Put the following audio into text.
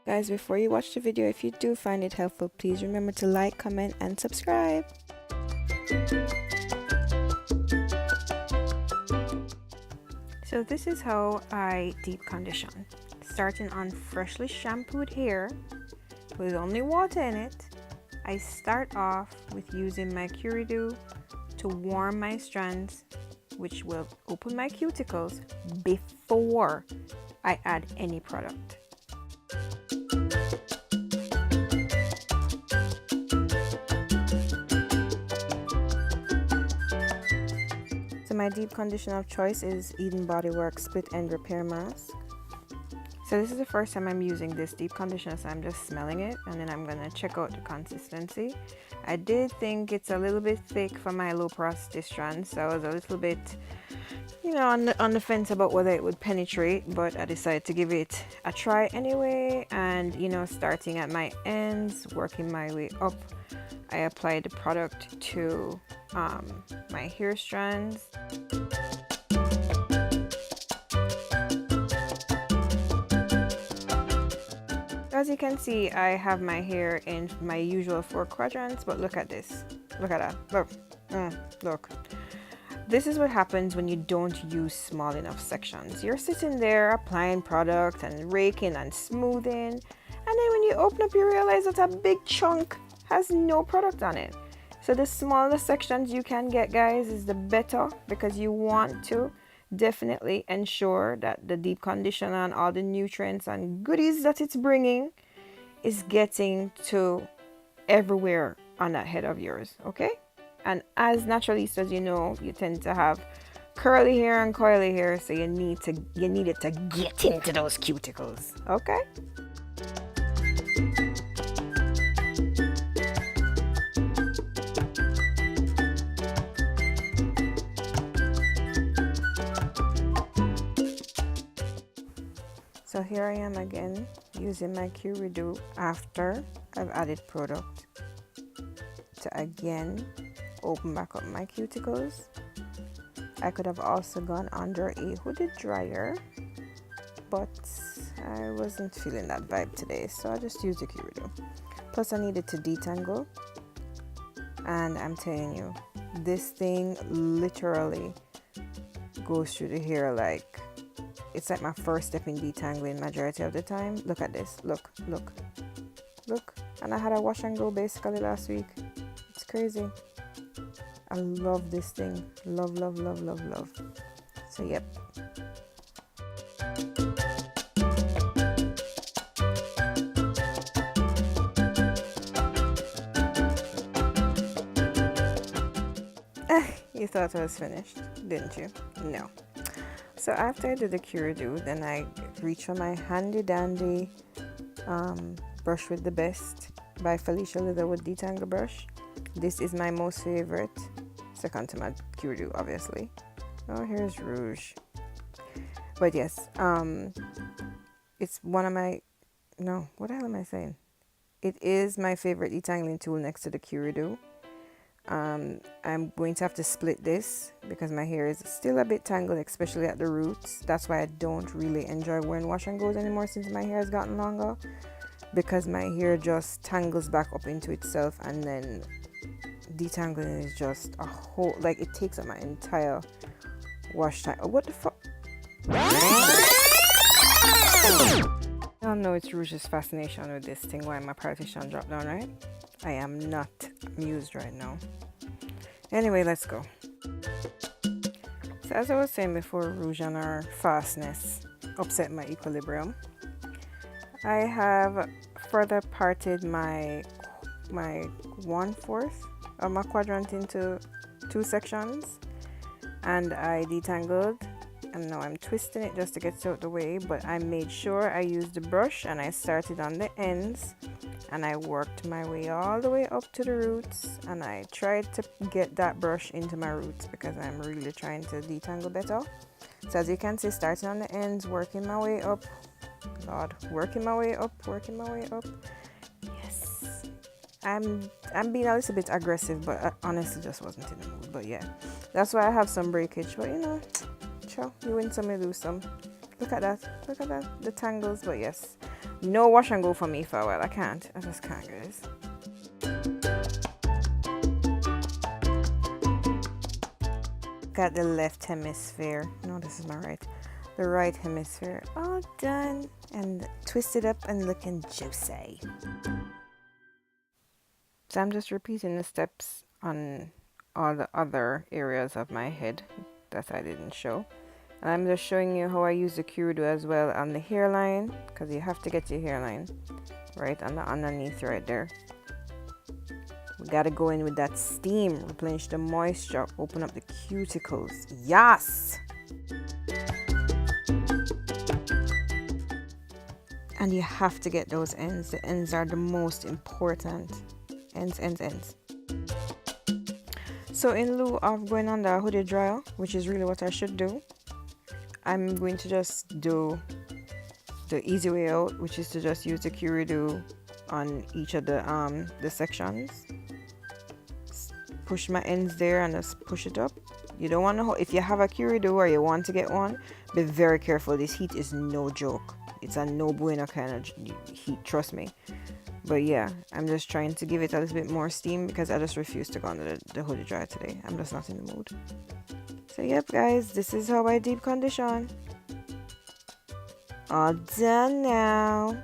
Guys, before you watch the video, if you do find it helpful, please remember to like, comment, and subscribe. So this is how I deep condition. Starting on freshly shampooed hair with only water in it, I start off with using my Q-Redew to warm my strands, which will open my cuticles before I add any product. So my deep conditioner of choice is Eden Bodyworks Split End Repair Mask. So this is the first time I'm using this deep conditioner, so I'm just smelling it and then I'm gonna check out the consistency. I did think it's a little bit thick for my low porosity strands, so I was a little bit, on the fence about whether it would penetrate, but I decided to give it a try anyway. And starting at my ends, working my way up, I applied the product to my hair strands. As you can see, I have my hair in my usual 4 quadrants, but look at this. Look at that. Look. Look. This is what happens when you don't use small enough sections. You're sitting there applying product and raking and smoothing, and then when you open up, you realize that a big chunk has no product on it. So the smaller sections you can get, guys, is the better, because you want to definitely ensure that the deep conditioner and all the nutrients and goodies that it's bringing is getting to everywhere on that head of yours, okay? And as naturalistas, you tend to have curly hair and coily hair, so you need it to get into those cuticles, okay? So here I am again using my Q-Redew after I've added product to again open back up my cuticles. I could have also gone under a hooded dryer, but I wasn't feeling that vibe today, so I just used the Q-Redew. Plus I needed to detangle, and I'm telling you, this thing literally goes through the hair like it's like my first step in detangling majority of the time. Look at this. Look. And I had a wash and go basically last week. It's crazy. I love this thing. Love. So yep. You thought I was finished, didn't you? No. So after I did the Q-Redew, then I reached for my handy dandy brush with the best by Felecia Leatherwood detangle brush. This is my most favorite, second to my Q-Redew, obviously. Oh, here's rouge. But yes, it's one of my, no, what the hell am I saying? It is my favorite detangling tool next to the Q-Redew. I'm going to have to split this because my hair is still a bit tangled, especially at the roots. That's why I don't really enjoy wearing wash and goes anymore since my hair has gotten longer, because my hair just tangles back up into itself, and then detangling is just a whole, like, it takes up my entire wash time. Oh, what the fuck? I don't know, it's Rouge's fascination with this thing. Why my partition dropped down, right? I am not amused right now. Anyway, let's go. So as I was saying before, rouge and our fastness upset my equilibrium, I have further parted my 1/4 of my quadrant into 2 sections, and I detangled, and now I'm twisting it just to get it out of the way, but I made sure I used the brush and I started on the ends and I worked my way all the way up to the roots, and I tried to get that brush into my roots because I'm really trying to detangle better. So as you can see, starting on the ends, working my way up. Lord, working my way up. Yes, I'm being a little bit aggressive, but I honestly just wasn't in the mood. But yeah, that's why I have some breakage, but sure, you win some, you lose some. Look at that. Look at that. The tangles, but yes. No wash and go for me for a while. I can't. I just can't, guys. Got the left hemisphere. No, this is my right. The right hemisphere. All done. And twisted up and looking juicy. So I'm just repeating the steps on all the other areas of my head that I didn't show. And I'm just showing you how I use the Q-Redew as well on the hairline, because you have to get your hairline right on the underneath right there. We gotta go in with that steam, replenish the moisture, open up the cuticles. Yes! And you have to get those ends. The ends are the most important. Ends. So in lieu of going on the hooded dryer, which is really what I should do, I'm going to just do the easy way out, which is to just use the Q-Redew on each of the sections. Push my ends there and just push it up. You don't want to, if you have a Q-Redew or you want to get one, be very careful. This heat is no joke. It's a no bueno kind of heat, trust me. But yeah, I'm just trying to give it a little bit more steam because I just refuse to go under the hooded dryer today. I'm just not in the mood. So yep, guys, this is how I deep condition. All done now.